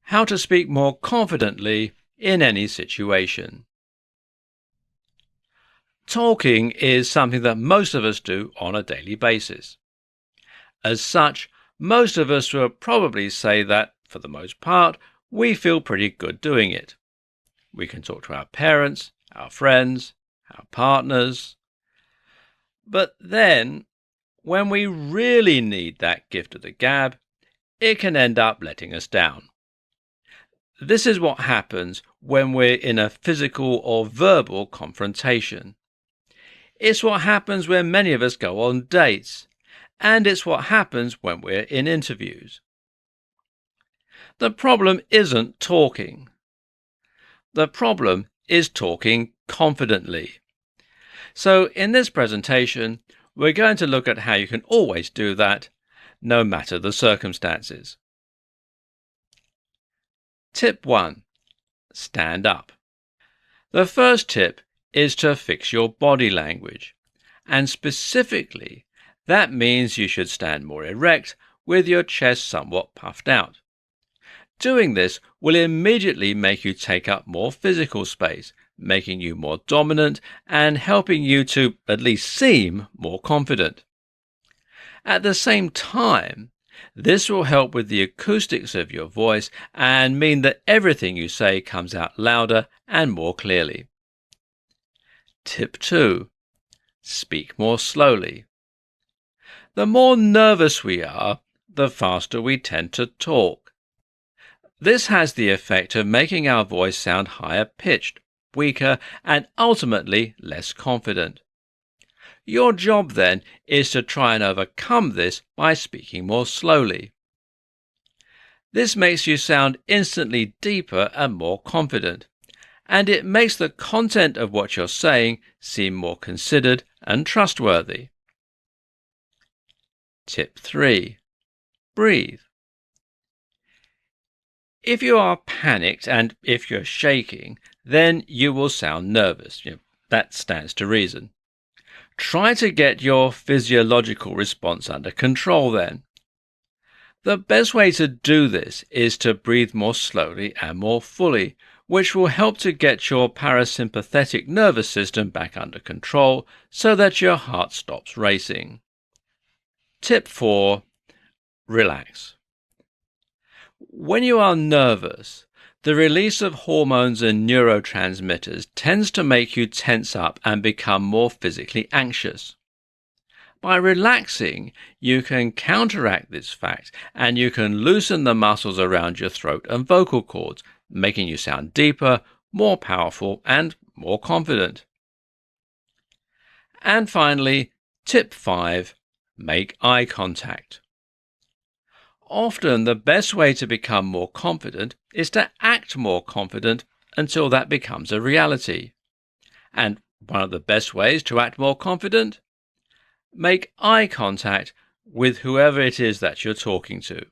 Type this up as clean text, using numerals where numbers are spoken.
how to speak more confidently in any situation. Talking is something that most of us do on a daily basis. As such, most of us will probably say that, for the most part, we feel pretty good doing it. We can talk to our parents, our friends, our partners. But then, when we really need that gift of the gab, it can end up letting us down. This is what happens when we're in a physical or verbal confrontation. It's what happens when many of us go on dates, and it's what happens when we're in interviews. The problem isn't talking. The problem is talking confidently. So in this presentation, we're going to look at how you can always do that, no matter the circumstances. Tip 1. Stand up. The first tip is to fix your body language, and specifically, that means you should stand more erect with your chest somewhat puffed out. Doing this will immediately make you take up more physical space, making you more dominant and helping you to at least seem more confident. At the same time, this will help with the acoustics of your voice and mean that everything you say comes out louder and more clearly. Tip 2. Speak more slowly. The more nervous we are, the faster we tend to talk. This has the effect of making our voice sound higher pitched, weaker, and ultimately less confident. Your job then is to try and overcome this by speaking more slowly. This makes you sound instantly deeper and more confident, and it makes the content of what you're saying seem more considered and trustworthy. Tip 3. Breathe. If you are panicked and if you're shaking, then you will sound nervous. That stands to reason. Try to get your physiological response under control then. The best way to do this is to breathe more slowly and more fully, which will help to get your parasympathetic nervous system back under control so that your heart stops racing. Tip 4. Relax. When you are nervous, the release of hormones and neurotransmitters tends to make you tense up and become more physically anxious. By relaxing, you can counteract this fact and you can loosen the muscles around your throat and vocal cords, making you sound deeper, more powerful, and more confident. And finally, tip 5, make eye contact. Often the best way to become more confident is to act more confident until that becomes a reality. And one of the best ways to act more confident? Make eye contact with whoever it is that you're talking to.